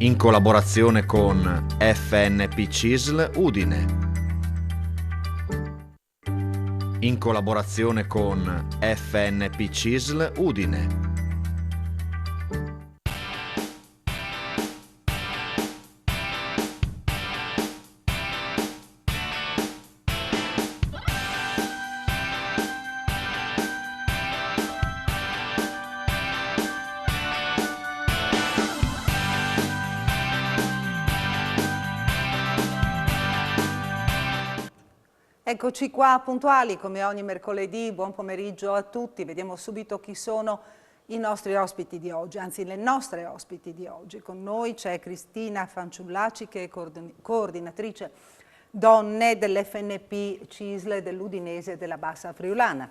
in collaborazione con FNP CISL Udine, in collaborazione con FNP CISL Udine. Eccoci qua puntuali come ogni mercoledì, buon pomeriggio a tutti, vediamo subito chi sono i nostri ospiti di oggi, anzi le nostre ospiti di oggi. Con noi c'è Cristina Fanciullaci che è coordinatrice donne dell'FNP CISL dell'Udinese e della Bassa Friulana.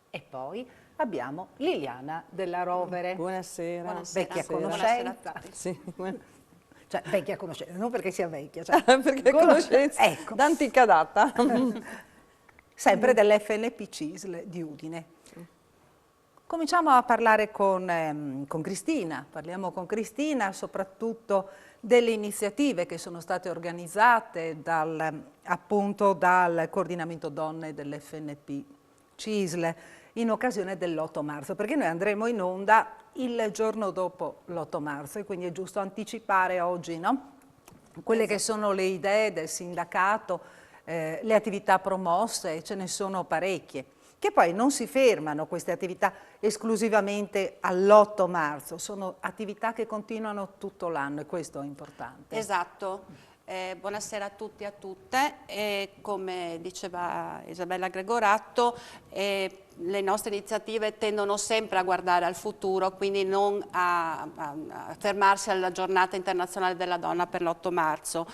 E poi abbiamo Liliana Della Rovere. Buonasera. Buonasera. Vecchia Buonasera. conoscenza. Sì. Cioè, vecchia conoscenza, non perché sia vecchia. Cioè, Perché conoscenza ecco. d'antica data. Sempre dell'FNP CISL di Udine. Cominciamo a parlare con Cristina, parliamo con Cristina soprattutto delle iniziative che sono state organizzate appunto dal coordinamento donne dell'FNP CISL in occasione dell'8 marzo, perché noi andremo in onda il giorno dopo l'8 marzo e quindi è giusto anticipare oggi, no? Quelle che sono le idee del sindacato, le attività promosse, ce ne sono parecchie, che poi non si fermano queste attività esclusivamente all'8 marzo, sono attività che continuano tutto l'anno e questo è importante. Esatto. Buonasera a tutti e a tutte. Come diceva Isabella Gregoratto, le nostre iniziative tendono sempre a guardare al futuro, quindi non a fermarsi alla giornata internazionale della donna per l'8 marzo.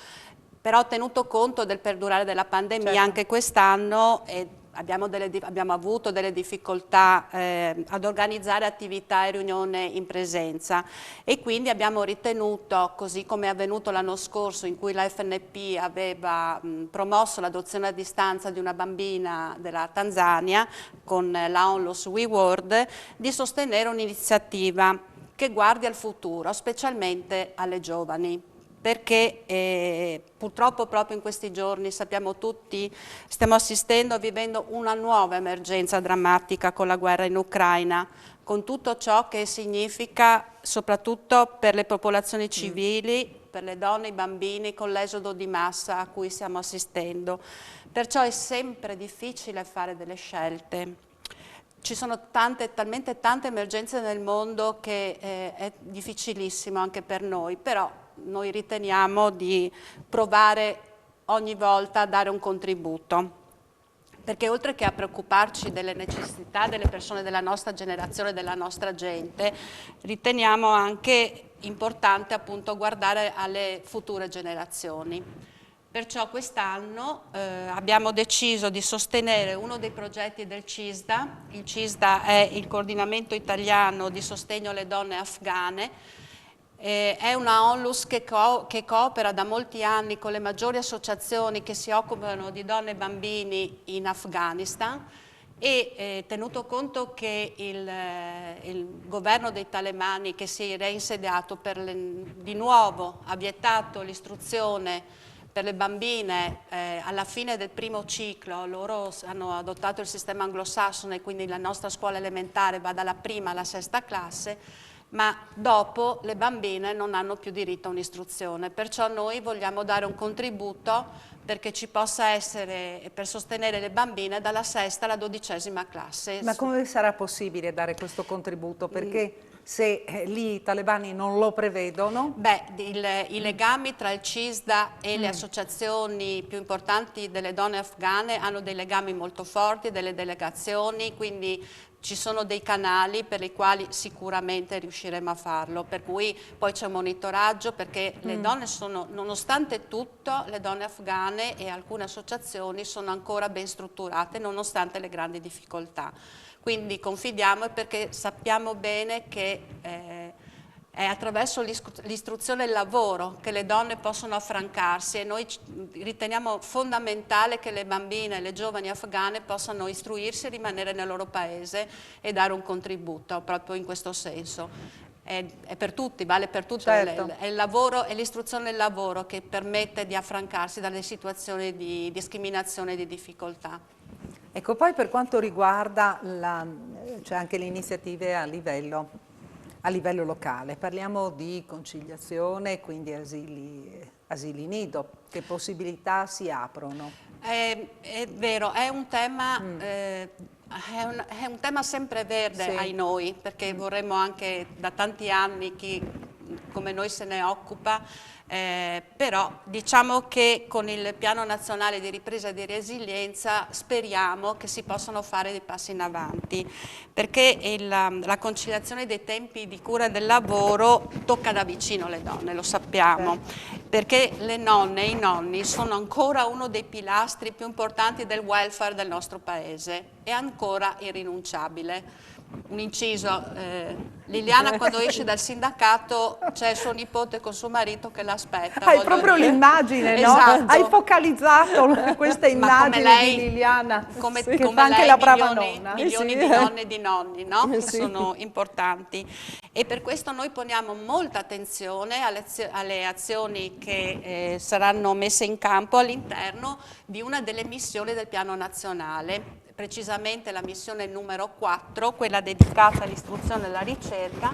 Però tenuto conto del perdurare della pandemia, certo, anche quest'anno abbiamo avuto delle difficoltà ad organizzare attività e riunioni in presenza e quindi abbiamo ritenuto, così come è avvenuto l'anno scorso in cui la FNP aveva promosso l'adozione a distanza di una bambina della Tanzania con la Onlus We World, di sostenere un'iniziativa che guardi al futuro, specialmente alle giovani. Perché purtroppo proprio in questi giorni, sappiamo tutti, stiamo assistendo e vivendo una nuova emergenza drammatica con la guerra in Ucraina, con tutto ciò che significa soprattutto per le popolazioni civili, per le donne e i bambini, con l'esodo di massa a cui stiamo assistendo. Perciò è sempre difficile fare delle scelte. Ci sono talmente tante emergenze nel mondo che è difficilissimo anche per noi, però noi riteniamo di provare ogni volta a dare un contributo, perché oltre che a preoccuparci delle necessità delle persone della nostra generazione, della nostra gente, riteniamo anche importante appunto guardare alle future generazioni. Perciò quest'anno abbiamo deciso di sostenere uno dei progetti del CISDA. Il CISDA è il coordinamento italiano di sostegno alle donne afghane. È una onlus che coopera da molti anni con le maggiori associazioni che si occupano di donne e bambini in Afghanistan e tenuto conto che il governo dei talebani che si è reinsediato di nuovo ha vietato l'istruzione per le bambine alla fine del primo ciclo, loro hanno adottato il sistema anglosassone, quindi la nostra scuola elementare va dalla prima alla sesta classe, ma dopo le bambine non hanno più diritto a un'istruzione, perciò noi vogliamo dare un contributo perché ci possa essere, per sostenere le bambine dalla sesta alla 12ª classe. Ma come sarà possibile dare questo contributo? Perché se lì i talebani non lo prevedono? Beh, i legami tra il CISDA e le associazioni più importanti delle donne afghane hanno dei legami molto forti, delle delegazioni, quindi ci sono dei canali per i quali sicuramente riusciremo a farlo, per cui poi c'è un monitoraggio perché le donne sono, nonostante tutto, le donne afghane e alcune associazioni sono ancora ben strutturate nonostante le grandi difficoltà. Quindi confidiamo perché sappiamo bene che è attraverso l'istruzione e il lavoro che le donne possono affrancarsi e noi riteniamo fondamentale che le bambine e le giovani afghane possano istruirsi e rimanere nel loro paese e dare un contributo proprio in questo senso. è per tutti, vale per tutti, Certo. è il lavoro, è l'istruzione del lavoro che permette di affrancarsi dalle situazioni di discriminazione e di difficoltà. Ecco, poi per quanto riguarda cioè anche le iniziative a livello locale, parliamo di conciliazione, quindi asili nido, che possibilità si aprono? È vero, è un tema, è un tema sempreverde Sì. ai noi, perché vorremmo anche da tanti anni chi come noi se ne occupa, però diciamo che con il Piano Nazionale di Ripresa e di Resilienza speriamo che si possano fare dei passi in avanti, perché la conciliazione dei tempi di cura del lavoro tocca da vicino le donne, lo sappiamo, perché le nonne e i nonni sono ancora uno dei pilastri più importanti del welfare del nostro paese, è ancora irrinunciabile. Un inciso, Liliana quando esce dal sindacato c'è suo nipote con suo marito che l'aspetta. Hai proprio l'immagine, no? Esatto. Hai focalizzato questa immagine di Liliana, come che come fa anche lei, la brava milioni, nonna. milioni di nonne e di nonni, no? Che sono importanti. E per questo noi poniamo molta attenzione alle azioni che saranno messe in campo all'interno di una delle missioni del Piano Nazionale, precisamente la missione numero 4, quella dedicata all'istruzione e alla ricerca,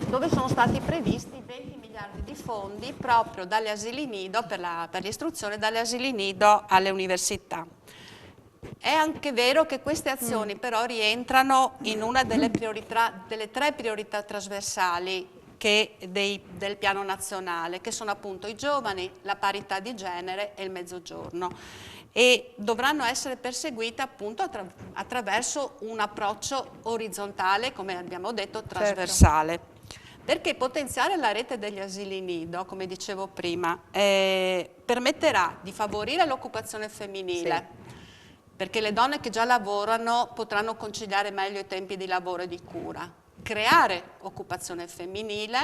dove sono stati previsti 20 miliardi di fondi proprio dagli asili nido per l'istruzione, dalle asili nido alle università. È anche vero che queste azioni però rientrano in una delle tre priorità trasversali del Piano Nazionale, che sono appunto i giovani, la parità di genere e il mezzogiorno, e dovranno essere perseguite appunto attraverso un approccio orizzontale, come abbiamo detto, trasversale. Perché potenziare la rete degli asili nido, come dicevo prima, permetterà di favorire l'occupazione femminile, perché le donne che già lavorano potranno conciliare meglio i tempi di lavoro e di cura, creare occupazione femminile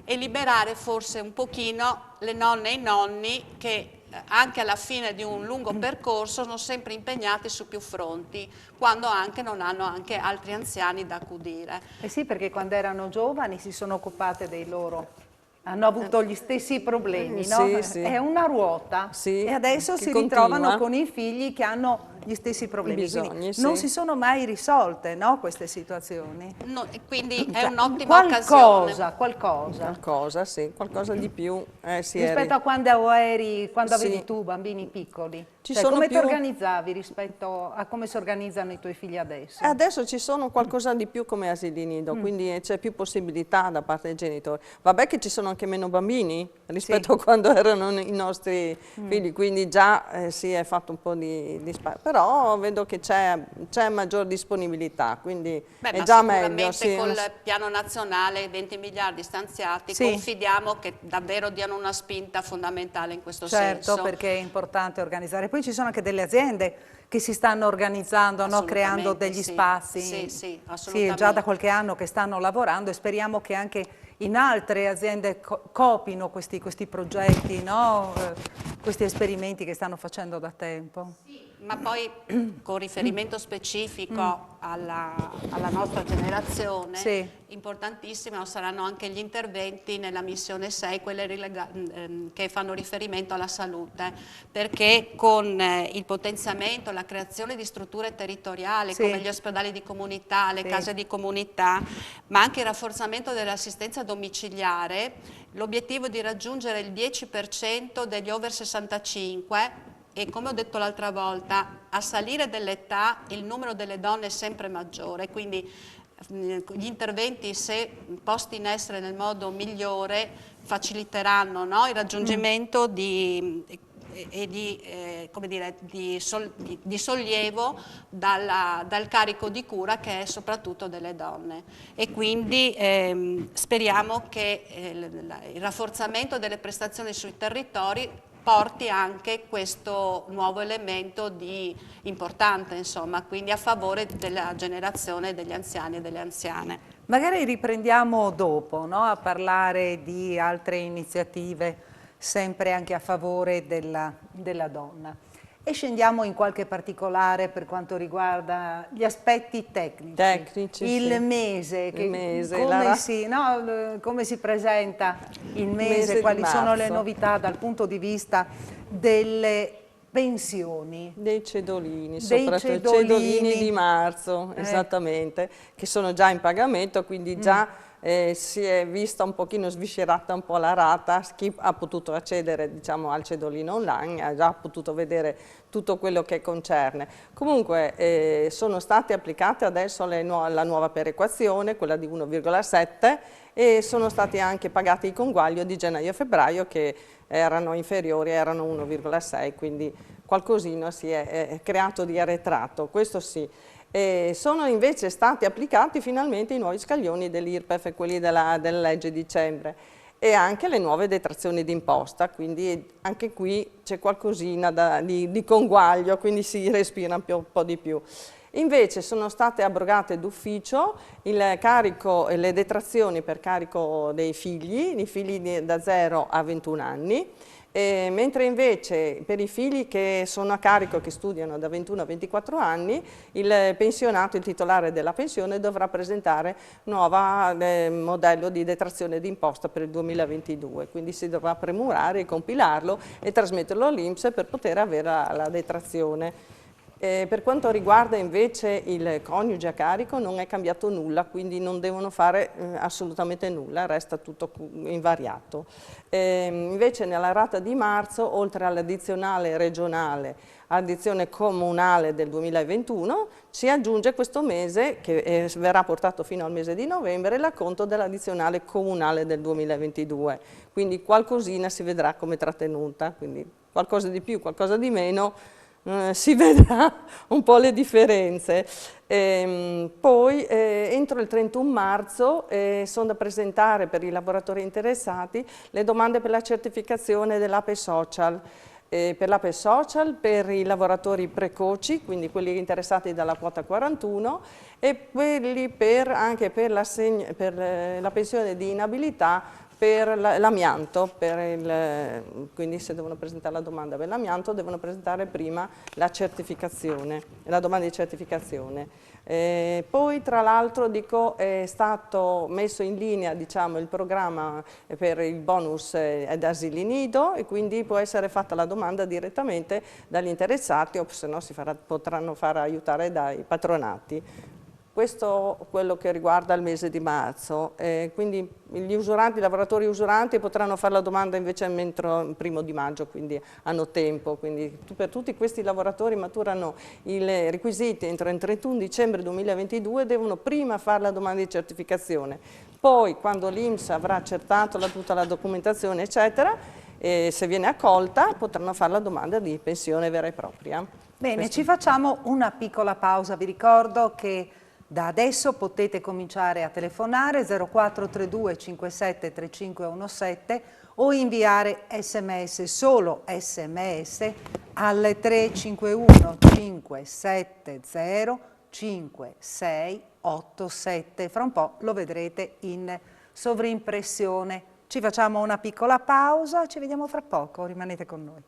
e liberare forse un pochino le nonne e i nonni che anche alla fine di un lungo percorso sono sempre impegnati su più fronti, quando anche non hanno anche altri anziani da accudire. Eh sì, perché quando erano giovani si sono occupate dei loro, hanno avuto gli stessi problemi, no? Sì, sì. È una ruota Sì, e adesso che si continua. ritrovano con i figli che hanno gli stessi problemi. Bisogni, Quindi sì. non si sono mai risolte, no, queste situazioni. No, e quindi è Cioè, un'ottima occasione. Qualcosa. Sì, qualcosa di più. Rispetto a quando avevi Sì. tu bambini piccoli, Ci cioè, sono come ti più- organizzavi rispetto a come si organizzano i tuoi figli adesso? Adesso ci sono qualcosa di più come asili nido, quindi c'è più possibilità da parte dei genitori. Vabbè che ci sono anche meno bambini rispetto a quando erano i nostri figli, quindi già si è fatto un po' di spazio, però vedo che c'è maggior disponibilità, quindi è Ma già meglio. sicuramente Sì, col piano nazionale 20 miliardi stanziati, Sì. confidiamo che davvero diano una spinta fondamentale in questo Certo, senso. perché è importante organizzare. Poi ci sono anche delle aziende che si stanno organizzando, no? Creando Assolutamente, degli sì. spazi. Sì, Sì, è assolutamente. già da qualche anno che stanno lavorando e speriamo che anche in altre aziende copino questi progetti, no? Questi esperimenti che stanno facendo da tempo. Ma poi con riferimento specifico alla nostra generazione, Sì. importantissimo saranno anche gli interventi nella missione 6, che fanno riferimento alla salute, perché con il potenziamento, la creazione di strutture territoriali Sì. come gli ospedali di comunità, le case di comunità, ma anche il rafforzamento dell'assistenza domiciliare, l'obiettivo di raggiungere il 10% degli over 65 e, come ho detto l'altra volta, a salire dell'età il numero delle donne è sempre maggiore, quindi gli interventi, se posti in essere nel modo migliore, faciliteranno, no, il raggiungimento di sollievo dal carico di cura che è soprattutto delle donne, e quindi speriamo che il rafforzamento delle prestazioni sui territori porti anche questo nuovo elemento importante, insomma, quindi a favore della generazione degli anziani e delle anziane. Magari riprendiamo dopo, no? A parlare di altre iniziative sempre anche a favore della donna. E scendiamo in qualche particolare per quanto riguarda gli aspetti tecnici. Il sì. mese, Il mese, come si presenta il mese mese, di quali sono le marzo. novità dal punto di vista delle pensioni. Dei cedolini, Dei soprattutto i cedolini. cedolini di marzo, esattamente, che sono già in pagamento, quindi già si è vista un pochino sviscerata un po' la rata. Chi ha potuto accedere, diciamo, al cedolino online ha già potuto vedere tutto quello che concerne. Comunque sono state applicate adesso la nuova perequazione, quella di 1,7, e sono stati anche pagati i conguaglio di gennaio e febbraio che erano inferiori, erano 1,6, quindi qualcosina si è creato di arretrato, questo sì. Sono invece stati applicati finalmente i nuovi scaglioni dell'IRPEF, quelli della legge dicembre, e anche le nuove detrazioni d'imposta, quindi anche qui c'è qualcosina di conguaglio, quindi si respira un po' di più. Invece sono state abrogate d'ufficio il carico e le detrazioni per carico dei figli da 0 a 21 anni, mentre invece per i figli che sono a carico, che studiano da 21 a 24 anni, il pensionato, il titolare della pensione, dovrà presentare nuovo modello di detrazione d'imposta per il 2022, quindi si dovrà premurare, compilarlo e trasmetterlo all'INPS per poter avere la detrazione. Per quanto riguarda invece il coniuge a carico non è cambiato nulla, quindi non devono fare assolutamente nulla, resta tutto invariato. Invece nella rata di marzo, oltre all'addizionale regionale, addizione comunale del 2021, si aggiunge questo mese, che verrà portato fino al mese di novembre, l'acconto dell'addizionale comunale del 2022. Quindi qualcosina si vedrà come trattenuta, quindi qualcosa di più, qualcosa di meno, si vedrà un po' le differenze. Poi entro il 31 marzo sono da presentare per i lavoratori interessati le domande per la certificazione dell'APE Social. Per l'APE Social, per i lavoratori precoci, quindi quelli interessati dalla quota 41, e quelli anche per la pensione di inabilità per l'amianto, quindi se devono presentare la domanda per l'amianto devono presentare prima la certificazione, la domanda di certificazione. Poi tra l'altro è stato messo in linea, diciamo, il programma per il bonus ad asili nido, e quindi può essere fatta la domanda direttamente dagli interessati, o se no potranno far aiutare dai patronati. Questo è quello che riguarda il mese di marzo, quindi i lavoratori usuranti potranno fare la domanda invece entro il 1° di maggio, quindi hanno tempo. Quindi per tutti questi lavoratori maturano i requisiti entro il 31 dicembre 2022, devono prima fare la domanda di certificazione. Poi quando l'INPS avrà accertato tutta la documentazione eccetera, se viene accolta potranno fare la domanda di pensione vera e propria. Bene, ci facciamo una piccola pausa, vi ricordo che da adesso potete cominciare a telefonare 0432 57 3517 o inviare sms, solo sms, al 351 570 5687. Fra un po' lo vedrete in sovrimpressione. Ci facciamo una piccola pausa, ci vediamo fra poco, rimanete con noi.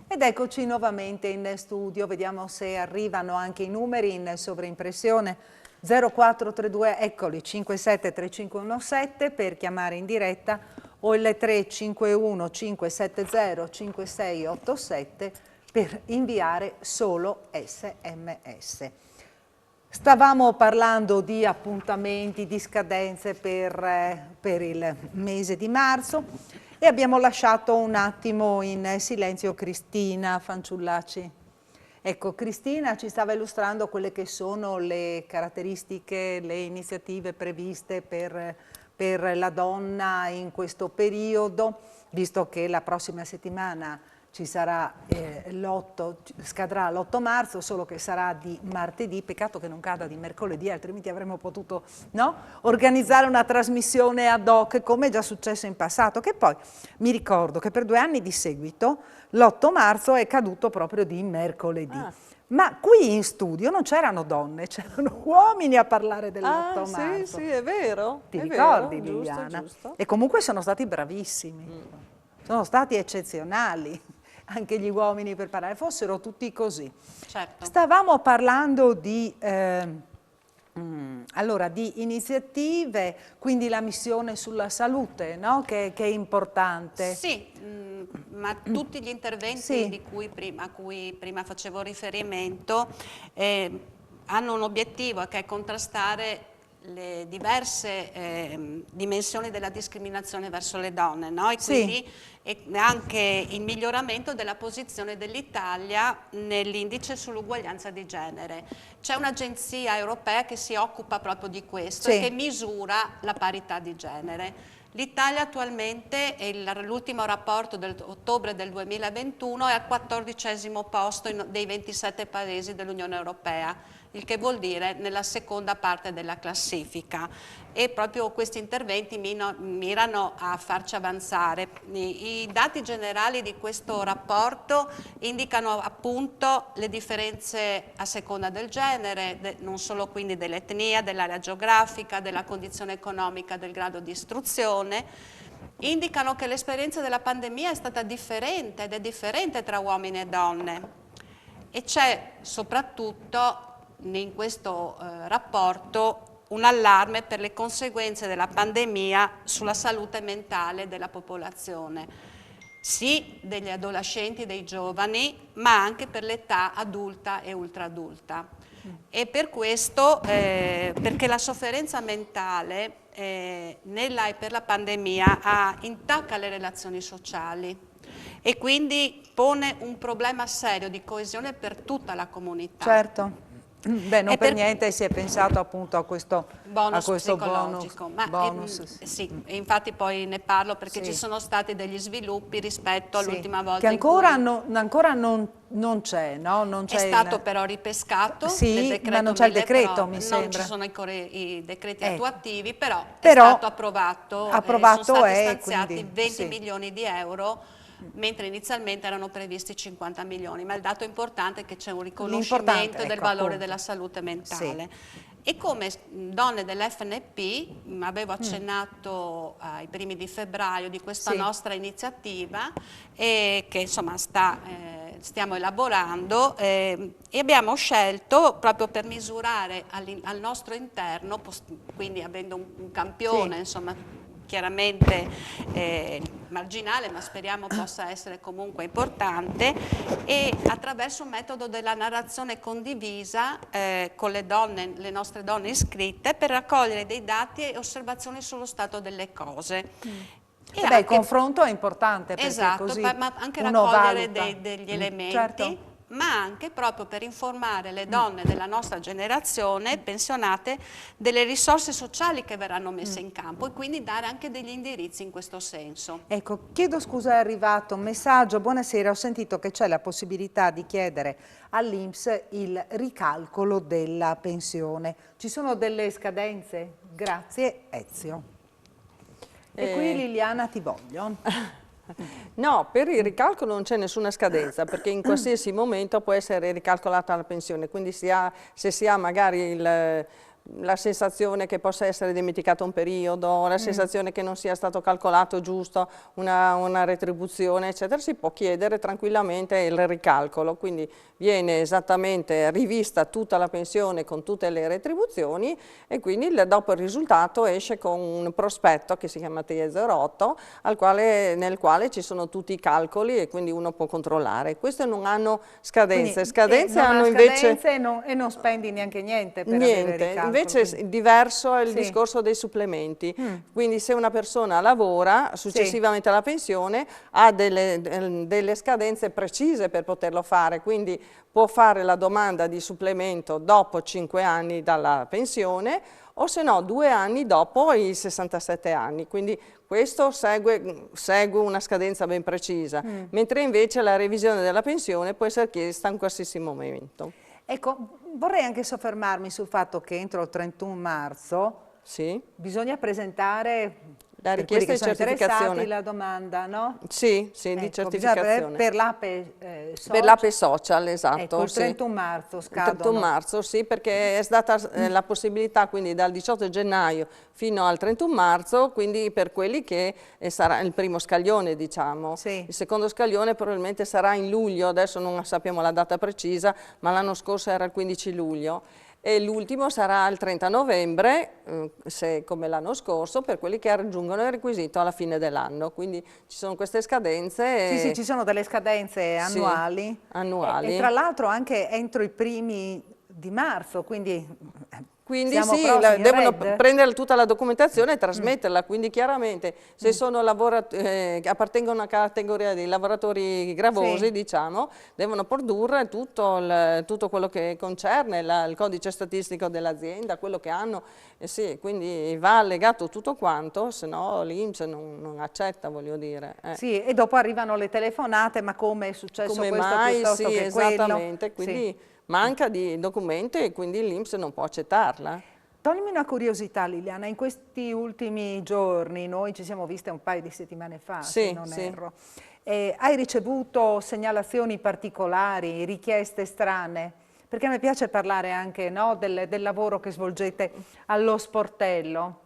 Ed eccoci nuovamente in studio, vediamo se arrivano anche i numeri in sovraimpressione. 0432, eccoli, 573517 per chiamare in diretta, o il 351 570 5687 per inviare solo sms. Stavamo parlando di appuntamenti, di scadenze per il mese di marzo e abbiamo lasciato un attimo in silenzio Cristina Fanciullacci. Ecco, Cristina ci stava illustrando quelle che sono le caratteristiche, le iniziative previste per la donna in questo periodo, visto che la prossima settimana ci sarà scadrà l'8 marzo, solo che sarà di martedì, peccato che non cada di mercoledì, altrimenti avremmo potuto, no, organizzare una trasmissione ad hoc, come è già successo in passato, che poi mi ricordo che per 2 anni di seguito l'8 marzo è caduto proprio di mercoledì. Ma qui in studio non c'erano donne, c'erano uomini a parlare dell'8 marzo. Sì, è vero. Ti è ricordi, vero, Liliana? giusto. E comunque sono stati bravissimi, sono stati eccezionali, anche gli uomini per parlare, fossero tutti così. Certo. Stavamo parlando di, allora, di iniziative, quindi la missione sulla salute, no? che è importante. Sì, ma tutti gli interventi Sì. a cui prima facevo riferimento hanno un obiettivo che è contrastare le diverse dimensioni della discriminazione verso le donne, no? E Sì. quindi anche il miglioramento della posizione dell'Italia nell'indice sull'uguaglianza di genere. C'è un'agenzia europea che si occupa proprio di questo Sì. e che misura la parità di genere. L'Italia attualmente, l'ultimo rapporto dell'ottobre del 2021, è al 14° posto dei 27 paesi dell'Unione Europea, il che vuol dire nella seconda parte della classifica. E proprio questi interventi mirano a farci avanzare. I dati generali di questo rapporto indicano appunto le differenze a seconda del genere, non solo quindi dell'etnia, dell'area geografica, della condizione economica, del grado di istruzione. Indicano che l'esperienza della pandemia è stata differente ed è differente tra uomini e donne. E c'è soprattutto in questo rapporto un allarme per le conseguenze della pandemia sulla salute mentale della popolazione, sì degli adolescenti, dei giovani, ma anche per l'età adulta e ultraadulta. E per questo, perché la sofferenza mentale nella e per la pandemia intacca le relazioni sociali e quindi pone un problema serio di coesione per tutta la comunità. Certo. Beh, non E per niente si è pensato appunto a questo bonus bonus. psicologico, sì, e infatti poi ne parlo perché Sì. ci sono stati degli sviluppi rispetto Sì, all'ultima volta che ancora non c'è, no? Non è c'è stato però ripescato Sì, nel ma decreto non c'è il mille decreto, pro, mi non sembra. ci sono ancora i decreti Ecco. attuativi, però è Però stato approvato, approvato sono stati è, stanziati quindi, 20 sì. milioni di euro, mentre inizialmente erano previsti 50 milioni, ma il dato importante è che c'è un riconoscimento del ecco, valore appunto. della salute mentale. E come donne dell'FNP, avevo accennato ai primi di febbraio di questa Sì. nostra iniziativa che insomma stiamo elaborando e abbiamo scelto proprio per misurare al nostro interno, quindi avendo un campione, Sì. insomma, chiaramente marginale, ma speriamo possa essere comunque importante, e attraverso un metodo della narrazione condivisa con le donne, le nostre donne iscritte, per raccogliere dei dati e osservazioni sullo stato delle cose. E Beh, il confronto è importante perché esatto, così ma anche uno raccogliere valuta. degli elementi, Certo. ma anche proprio per informare le donne della nostra generazione pensionate delle risorse sociali che verranno messe in campo e quindi dare anche degli indirizzi in questo senso. Ecco, chiedo scusa, è arrivato un messaggio. Buonasera, ho sentito che c'è la possibilità di chiedere all'INPS il ricalcolo della pensione. Ci sono delle scadenze? Grazie, Ezio. E qui Liliana ti voglio. No, per il ricalcolo non c'è nessuna scadenza perché in qualsiasi momento può essere ricalcolata la pensione, quindi se si ha magari la sensazione che possa essere dimenticato un periodo, la sensazione che non sia stato calcolato giusto una retribuzione, eccetera, si può chiedere tranquillamente il ricalcolo, quindi viene esattamente rivista tutta la pensione con tutte le retribuzioni e quindi dopo il risultato esce con un prospetto che si chiama TE08 nel quale ci sono tutti i calcoli e quindi uno può controllare. Queste non hanno scadenze, scadenze hanno invece... e non spendi neanche niente per avere Niente, ricalcolo. invece diverso è il Sì. discorso dei supplementi, quindi se una persona lavora successivamente alla pensione ha delle scadenze precise per poterlo fare, quindi può fare la domanda di supplemento dopo 5 anni dalla pensione o se no 2 anni dopo i 67 anni, quindi questo segue una scadenza ben precisa, mentre invece la revisione della pensione può essere chiesta in qualsiasi momento. Ecco, vorrei anche soffermarmi sul fatto che entro il 31 marzo Sì. bisogna presentare La per quelli richiesta che di sono certificazione. interessati, la domanda, no? Sì, di Ecco, bisogna certificazione. per l'APE Per l'APE social, esatto. ecco, il sì. 31 marzo Il 31 scadono. marzo, sì, perché è stata la possibilità quindi dal 18 gennaio fino al 31 marzo, quindi per quelli che sarà il primo scaglione, diciamo. Sì. Il secondo scaglione probabilmente sarà in luglio, adesso non sappiamo la data precisa, ma l'anno scorso era il 15 luglio. E l'ultimo sarà il 30 novembre, se come l'anno scorso, per quelli che raggiungono il requisito alla fine dell'anno. Quindi ci sono queste scadenze. Sì, sì, ci sono delle scadenze Sì, annuali. annuali. E tra l'altro anche entro i primi di marzo, quindi Quindi siamo sì, prossimi, devono Red? prendere tutta la documentazione e trasmetterla, quindi chiaramente se sono appartengono a categoria di lavoratori gravosi, Sì. diciamo, devono produrre tutto quello che concerne il codice statistico dell'azienda, quello che hanno, sì, quindi va allegato tutto quanto, se no l'INPS non accetta, voglio dire. Sì, e dopo arrivano le telefonate, ma come è successo Come questo mai? piuttosto Sì, che esattamente, quello? quindi Sì. manca di documenti e quindi l'INPS non può accettarla. Toglimi una curiosità, Liliana, in questi ultimi giorni, noi ci siamo viste un paio di settimane fa, se Sì, non sì. erro, hai ricevuto segnalazioni particolari, richieste strane? Perché a me piace parlare anche, no, del lavoro che svolgete allo sportello.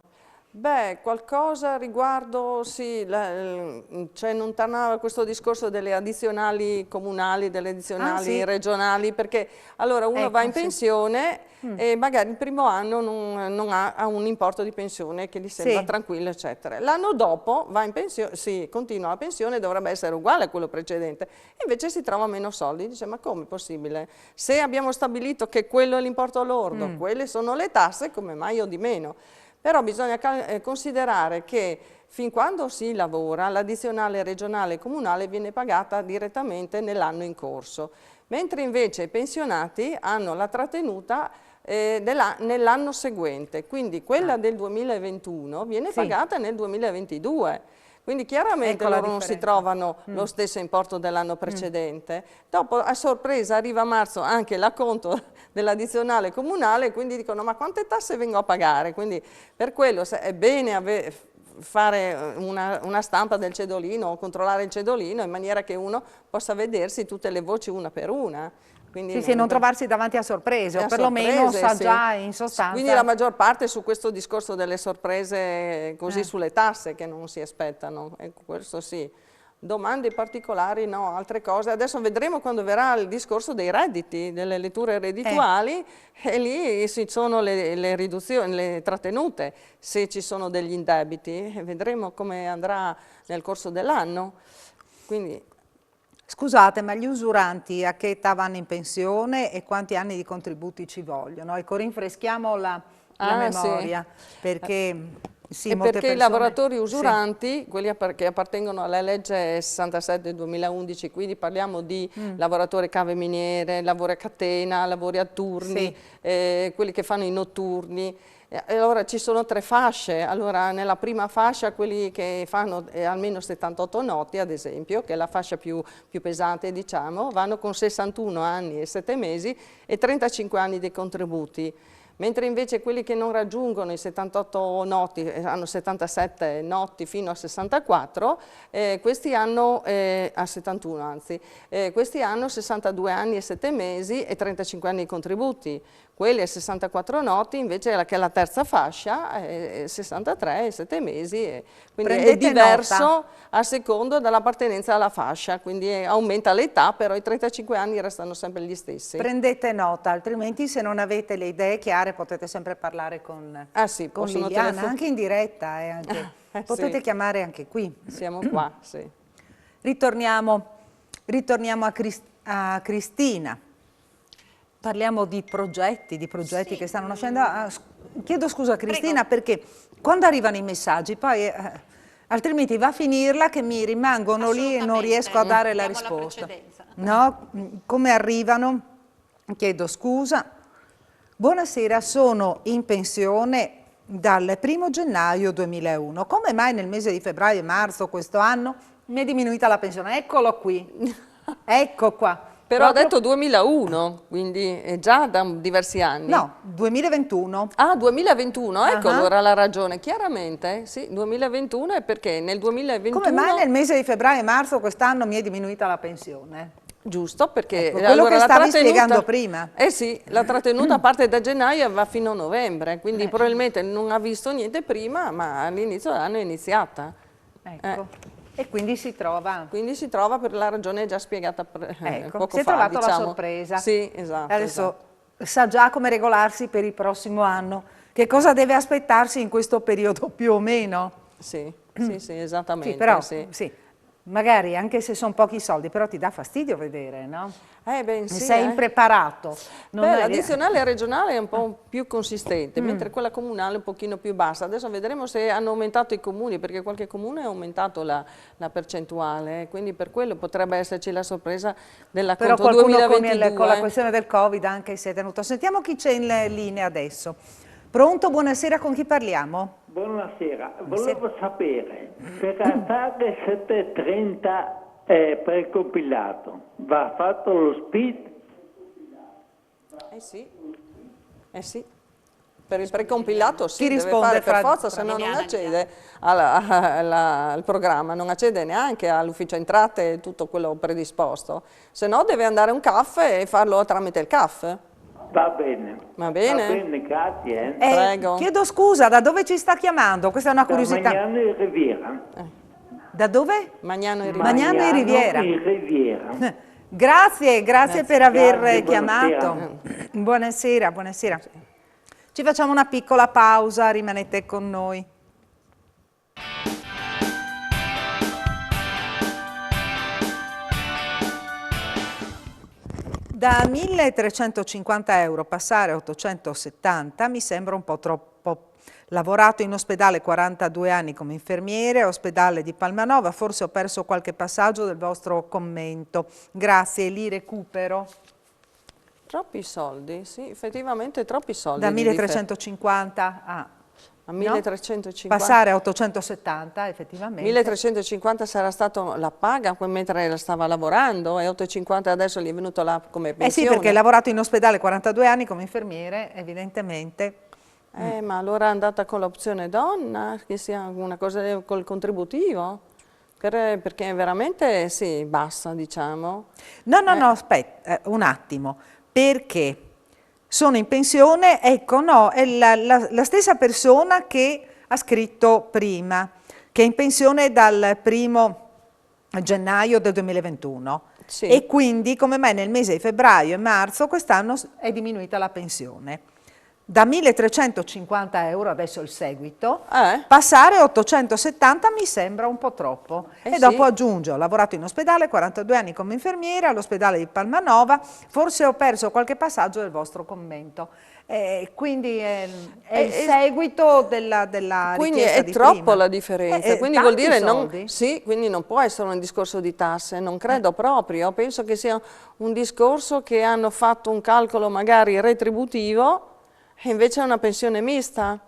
Beh, qualcosa riguardo, sì, cioè non tornava questo discorso delle addizionali comunali, delle Ah, addizionali sì, regionali, perché allora uno va in ecco, sì. pensione e magari il primo anno non ha un importo di pensione che gli sembra Sì. tranquillo, eccetera. L'anno dopo va in pensione, sì, continua la pensione, dovrebbe essere uguale a quello precedente, invece si trova meno soldi, dice ma come è possibile? Se abbiamo stabilito che quello è l'importo lordo, quelle sono le tasse, come mai io di meno? Però bisogna considerare che fin quando si lavora l'addizionale regionale e comunale viene pagata direttamente nell'anno in corso, mentre invece i pensionati hanno la trattenuta nell'anno seguente, quindi quella del 2021 viene Sì. pagata nel 2022. Quindi chiaramente Ecco la loro non si differenza. trovano lo stesso importo dell'anno precedente. Dopo, a sorpresa, arriva a marzo anche l'acconto dell'addizionale comunale, quindi dicono ma quante tasse vengo a pagare? Quindi per quello è bene fare una stampa del cedolino o controllare il cedolino in maniera che uno possa vedersi tutte le voci una per una. Quindi Sì, non trovarsi davanti a sorprese, o a perlomeno sorprese, sa sì. già in Quindi la sostanza. maggior parte su questo discorso delle sorprese così Eh. sulle tasse che non si aspettano, ecco, questo sì. Domande particolari no, altre cose. Adesso vedremo quando verrà il discorso dei redditi, delle letture reddituali e lì ci sono le riduzioni, le trattenute, se ci sono degli indebiti, e vedremo come andrà nel corso dell'anno. Quindi Scusate, ma gli usuranti a che età vanno in pensione e quanti anni di contributi ci vogliono? Ecco, rinfreschiamo la sì. memoria, perché sì, E molte perché i persone... lavoratori Sì. usuranti, quelli che appartengono alla legge 67 2011, quindi parliamo di lavoratori cave miniere, lavori a catena, lavori a turni, quelli che fanno i notturni. Allora ci sono tre fasce, allora nella prima fascia quelli che fanno almeno 78 notti ad esempio, che è la fascia più pesante diciamo, vanno con 61 anni e 7 mesi e 35 anni di contributi. Mentre invece quelli che non raggiungono i 78 notti, hanno 77 notti fino a 64, questi hanno, a 71 anzi, questi hanno 62 anni e 7 mesi e 35 anni di contributi. Quelli a 64 notti invece che è la terza fascia, 63 e 7 mesi, quindi Prendete è diverso nota. a secondo dell'appartenenza alla fascia, quindi aumenta l'età, però i 35 anni restano sempre gli stessi. Prendete nota, altrimenti se non avete le idee chiare potete sempre parlare con Sì, con possono Liliana, anche in diretta, potete sì. chiamare anche qui. Siamo qua, sì. Ritorniamo a Cristina. Parliamo di progetti Sì. che stanno nascendo. Chiedo scusa Cristina perché quando arrivano i messaggi poi altrimenti va a finirla che mi rimangono lì e non riesco a dare la Diamo la risposta. precedenza. No? Come arrivano? Chiedo scusa. Buonasera, sono in pensione dal 1° gennaio 2001. Come mai nel mese di febbraio e marzo questo anno mi è diminuita la pensione? Eccolo qui, ecco qua. Però ha proprio- detto 2001, quindi è già da diversi anni. No, 2021. Ah, 2021, ecco, Ah. allora la ragione. Chiaramente, sì, 2021 è perché nel 2021... Come mai nel mese di febbraio e marzo quest'anno mi è diminuita la pensione? Giusto, perché Ecco, quello che la stavi spiegando prima. Eh sì, la trattenuta parte da gennaio e va fino a novembre, quindi probabilmente non ha visto niente prima, ma all'inizio dell'anno è iniziata. Ecco. E quindi si trova... Quindi si trova per la ragione già spiegata Ecco, poco si è fa, trovato la diciamo. sorpresa. Sì, esatto. Adesso esatto. sa già come regolarsi per il prossimo anno. Che cosa deve aspettarsi in questo periodo più o meno? Sì, sì, esattamente. Sì, però, sì. sì, magari anche se sono pochi soldi, però ti dà fastidio vedere, no? Ben, sì, Sei impreparato. Non Beh, hai- l'addizionale regionale è un po' più consistente, mentre quella comunale è un pochino più bassa. Adesso vedremo se hanno aumentato i comuni, perché qualche comune ha aumentato la percentuale, quindi per quello potrebbe esserci la sorpresa Però dell'acconto qualcuno 2022. con la questione del Covid anche si è tenuto. Sentiamo chi c'è in linea adesso. Pronto? Buonasera, con chi parliamo? Buonasera, volevo sapere, per Atari 730 precompilato, va fatto lo speed? Eh sì. Per il precompilato sì, Chi deve risponde fare per fra- forza, se no non accede al programma, non accede neanche all'ufficio entrate e tutto quello predisposto. Se no deve andare a un CAF e farlo tramite il CAF. Va bene. Va bene? Va bene, grazie. Prego. Chiedo scusa, da dove ci sta chiamando? Questa è una Da curiosità. Magnano in Riviera. Da dove? Magnano e Riviera. Magnano in Riviera. in Riviera. Grazie per aver Grazie, chiamato. Buonasera, buonasera. Ci facciamo una piccola pausa, rimanete con noi. Da 1.350 euro passare a 870 mi sembra un po' troppo. Lavorato in ospedale 42 anni come infermiere, ospedale di Palmanova, forse ho perso qualche passaggio del vostro commento. Grazie, li recupero. Troppi soldi, sì, effettivamente troppi soldi. Da di 1.350 a 1.350. passare a 870 effettivamente. 1.350 sarà stato la paga mentre stava lavorando e 850 adesso gli è venuto là come pensione. Eh sì, perché ha lavorato in ospedale 42 anni come infermiere, evidentemente. Ma allora è andata con l'opzione donna, che sia una cosa col contributivo? Perché veramente sì, basta, diciamo. No, aspetta, un attimo, perché sono in pensione, ecco, no, è la stessa persona che ha scritto prima, che è in pensione dal 1° gennaio del 2021. Sì. E quindi, come me, nel mese di febbraio e marzo quest'anno è diminuita la pensione. Da 1.350 euro, adesso il seguito, passare a 870 mi sembra un po' troppo. E dopo aggiungo, ho lavorato in ospedale 42 anni come infermiere all'ospedale di Palmanova, forse ho perso qualche passaggio del vostro commento. Quindi è il seguito della Quindi richiesta è di troppo prima. la differenza, quindi vuol Tanti dire soldi. sì, quindi non può essere un discorso di tasse, non credo proprio, penso che sia un discorso che hanno fatto un calcolo magari retributivo e invece è una pensione mista,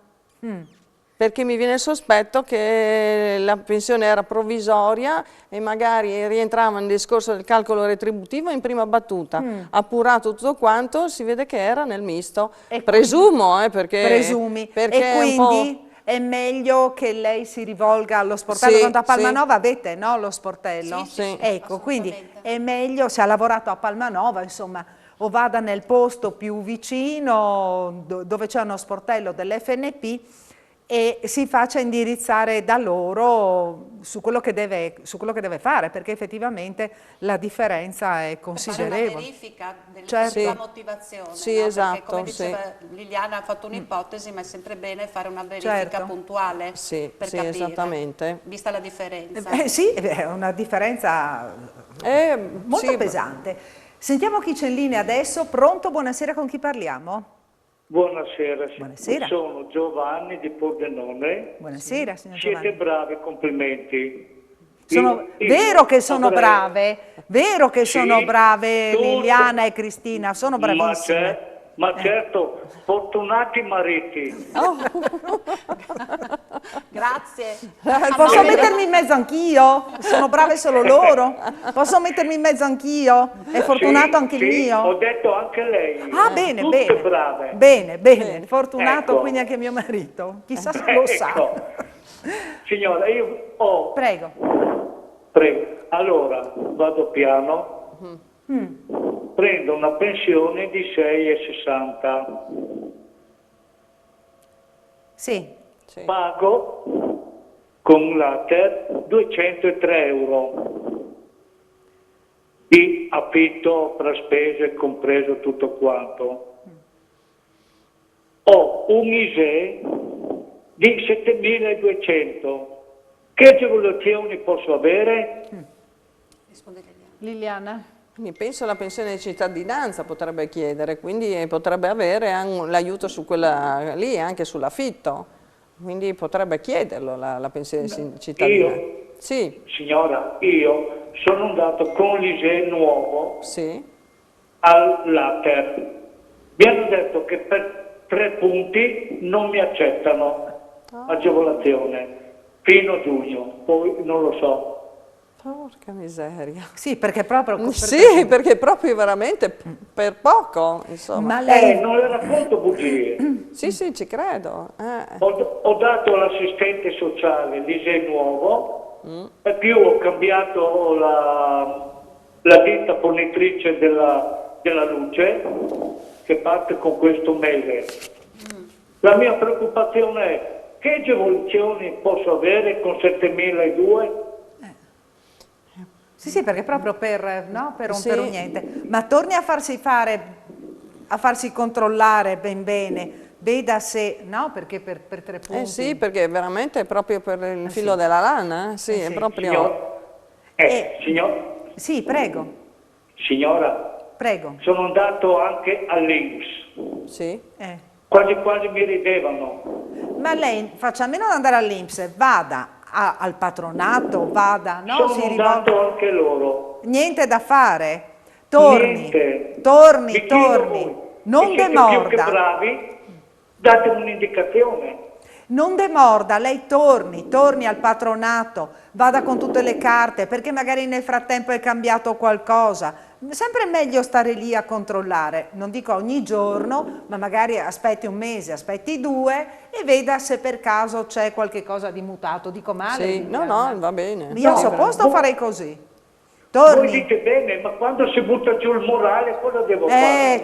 perché mi viene il sospetto che la pensione era provvisoria e magari rientrava nel discorso del calcolo retributivo in prima battuta, appurato tutto quanto, si vede che era nel misto, presumo, perché... Presumi. perché E è un po'... quindi è meglio che lei si rivolga allo sportello. Sì, Tanto a Palmanova sì. avete, no, lo sportello? Sì. Ecco, quindi è meglio, se ha lavorato a Palmanova, insomma, o vada nel posto più vicino dove c'è uno sportello dell'FNP e si faccia indirizzare da loro su quello che deve fare, perché effettivamente la differenza è Fare una considerevole. verifica della Certo. motivazione, Sì, no? Perché, esatto, come sì. diceva Liliana, ha fatto un'ipotesi, ma è sempre bene fare una verifica Certo. puntuale Sì, per sì, capire, esattamente. vista la differenza. Sì, è una differenza molto Sì, pesante. Sentiamo chi c'è in linea adesso. Pronto? Buonasera, con chi parliamo? Buonasera, Buonasera. sono Giovanni di Pordenone. Buonasera, signor Siete Giovanni. bravi, complimenti. Vero che sono avrei- brave, vero che Sì, sono brave tutto. Liliana e Cristina, sono bravissime. Ma certo, fortunati mariti. Grazie. Posso mettermi in mezzo anch'io? Sono brave solo loro? Posso mettermi in mezzo anch'io? È fortunato anche il sì, mio? ho detto anche lei. Ah, bene, Tutte bene. brave. Bene, fortunato Ecco. quindi anche mio marito. Chissà se lo sa. Ecco. Signora, io ho... Prego. Prego. Allora, vado piano. Prendo una pensione di 6,60. Sì. Sì. Pago con l'ATER 203 euro di affitto per spese, compreso tutto quanto. Ho un ISEE di 7.200. Che agevolazioni posso avere? Risponde Liliana. Liliana? Quindi penso alla pensione di cittadinanza potrebbe chiedere, quindi potrebbe avere l'aiuto su quella lì, anche sull'affitto. Quindi potrebbe chiederlo la pensione di cittadinanza. Io? Sì, Signora, io sono andato con l'ISEE nuovo sì. all'ATER. Mi hanno detto che per 3 punti non mi accettano agevolazione fino a giugno, poi non lo so. Porca miseria. Sì, perché proprio... Sì, perché proprio veramente per poco, insomma. Ma lei... Non le racconto bugie. Sì, sì, ci credo. Ho dato all'assistente sociale l'ISEE nuovo e più ho cambiato la ditta fornitrice della luce che parte con questo mese. La mia preoccupazione è che agevolazioni posso avere con 7.200? Sì, perché proprio per, no, per un Sì. per un niente. Ma torni a farsi controllare ben bene, veda se, no, perché per 3 punti. Sì, perché veramente è proprio per il filo della lana, sì, è sì. proprio... Sì, prego, Signora, sono andato anche all'INPS, Sì. quasi quasi mi ridevano. Ma lei faccia a meno di andare all'INPS, vada al patronato, vada, no? Sono andato anche loro. Niente da fare, torni, Niente. torni, Vi chiedo torni, voi, non che siete più che demorda. bravi, date un'indicazione. Non demorda, lei torni al patronato, vada con tutte le carte, perché magari nel frattempo è cambiato qualcosa. Sempre meglio stare lì a controllare, non dico ogni giorno, ma magari aspetti un mese, aspetti 2 e veda se per caso c'è qualche cosa di mutato. Dico male? Sì, no, va bene. Io a Sì, suo posto no. farei così. Voi Torni. dite bene, ma quando si butta giù il morale cosa devo fare?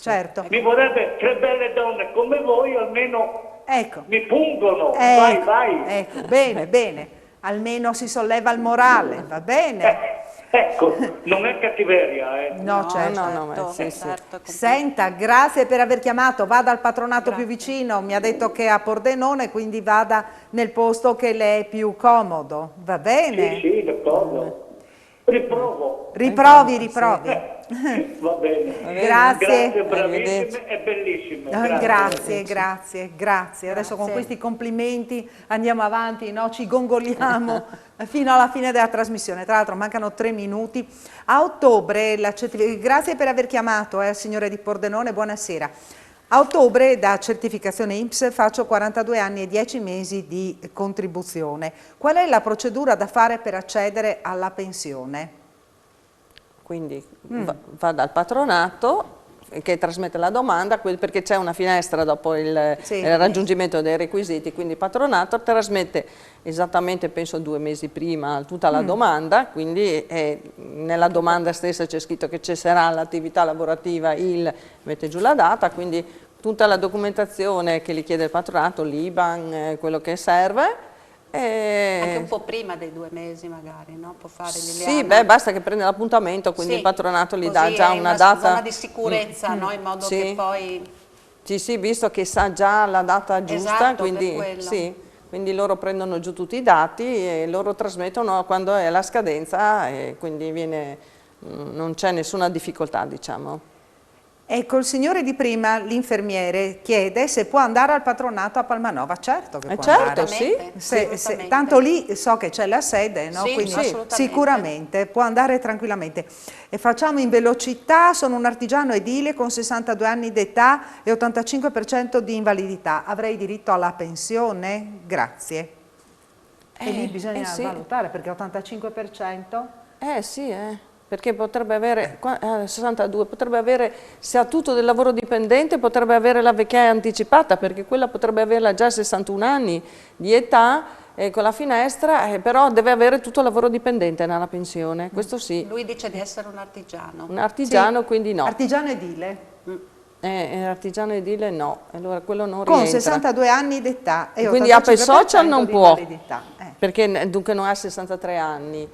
Certo. Mi vorrebbe 3 belle donne come voi, almeno Ecco. mi pungono. Vai. Ecco, bene. Almeno si solleva il morale, va bene? Ecco, non è cattiveria, eh. No, certo. no, sì. Certo, Senta, grazie per aver chiamato, vada al patronato più vicino, mi ha detto che è a Pordenone, quindi vada nel posto che le è più comodo, va bene? Sì, d'accordo. Riprovo. Riprovi. Va bene. Grazie. Bravissime e bellissime. Grazie. Adesso con questi complimenti andiamo avanti, no? Ci gongoliamo fino alla fine della trasmissione. Tra l'altro mancano 3 minuti. A ottobre, grazie per aver chiamato, signore di Pordenone, buonasera. A ottobre da certificazione INPS faccio 42 anni e 10 mesi di contribuzione. Qual è la procedura da fare per accedere alla pensione? Quindi va dal patronato che trasmette la domanda, perché c'è una finestra dopo il raggiungimento dei requisiti, quindi il patronato trasmette esattamente, penso 2 mesi prima, tutta la domanda, quindi nella domanda stessa c'è scritto che cesserà l'attività lavorativa, mette giù la data, quindi tutta la documentazione che gli chiede il patronato, l'IBAN, quello che serve. Anche un po' prima dei 2 mesi magari, no? Può fare Liliana. Sì, basta che prende l'appuntamento, quindi il patronato gli dà già una data. Zona di sicurezza, no? In modo che poi... Sì, visto che sa già la data giusta, Esatto, quindi, per quindi loro prendono giù tutti i dati e loro trasmettono quando è la scadenza e quindi non c'è nessuna difficoltà, diciamo. Ecco, il signore di prima, l'infermiere, chiede se può andare al patronato a Palmanova. Certo che può certo, andare. sì. Assolutamente. Tanto lì so che c'è la sede, no? Sì, Quindi assolutamente. sicuramente può andare tranquillamente. E facciamo in velocità: sono un artigiano edile con 62 anni d'età e 85% di invalidità. Avrei diritto alla pensione? Grazie. E lì bisogna sì. valutare, perché 85%... Sì, perché potrebbe avere, 62, potrebbe avere, se ha tutto del lavoro dipendente, potrebbe avere la vecchiaia anticipata, perché quella potrebbe averla già a 61 anni di età, con la finestra, però deve avere tutto il lavoro dipendente nella pensione, questo sì. Lui dice di essere un artigiano. Un artigiano, Sì, quindi no. artigiano edile. Artigiano edile no, allora quello non Con rientra. 62 anni d'età e Quindi Ape 85% Social non di può, invalidità. perché dunque non ha 63 anni.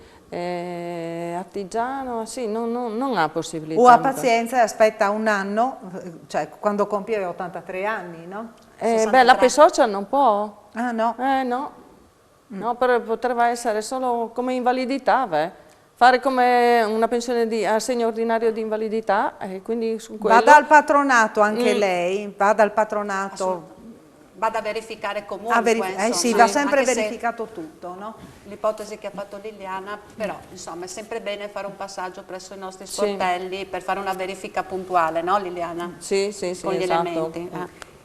Artigiano, sì, non ha possibilità. O ha pazienza e aspetta un anno, cioè quando compie 83 anni, no? L'Ape Social non può? Ah no? No. No, potrebbe essere solo come invalidità, fare come una pensione di assegno ordinario di invalidità, e quindi su quello... Vada al patronato anche lei, vada al patronato. Vada a verificare comunque, insomma, sì, va sempre anche se verificato tutto, no? l'ipotesi che ha fatto Liliana, però insomma è sempre bene fare un passaggio presso i nostri sportelli per fare una verifica puntuale, no Liliana? Sì, Con gli esatto. elementi.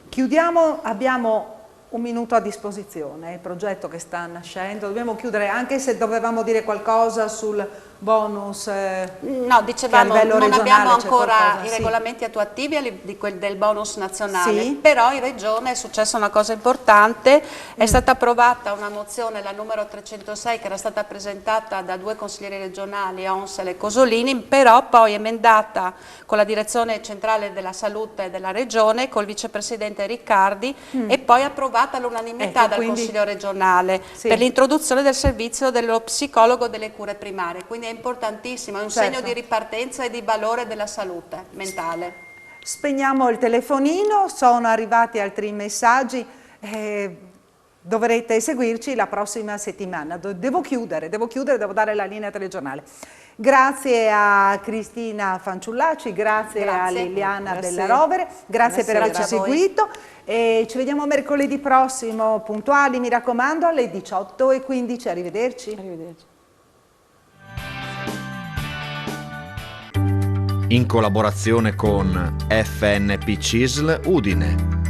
Chiudiamo, abbiamo un minuto a disposizione, il progetto che sta nascendo, dobbiamo chiudere, anche se dovevamo dire qualcosa sul bonus. No, dicevamo, che a livello non regionale abbiamo c'è ancora qualcosa, i sì. regolamenti attuativi del bonus nazionale, Sì. però in Regione è successa una cosa importante, è stata approvata una mozione, la numero 306, che era stata presentata da 2 consiglieri regionali, Onsel e Cosolini, però poi emendata con la direzione centrale della salute della Regione, col vicepresidente Riccardi, e poi approvata all'unanimità Ecco, dal quindi- Consiglio regionale Sì. per l'introduzione del servizio dello psicologo delle cure primarie, quindi è importantissimo, è un Certo. segno di ripartenza e di valore della salute mentale. Spegniamo il telefonino, sono arrivati altri messaggi, dovrete seguirci la prossima settimana. Devo chiudere, devo dare la linea telegiornale. Grazie a Cristina Fanciullacci, grazie a Liliana Grazie. Della Rovere, grazie per averci Grazie a voi. seguito e ci vediamo mercoledì prossimo, puntuali mi raccomando, alle 18:15. Arrivederci. Arrivederci. In collaborazione con FNP CISL Udine.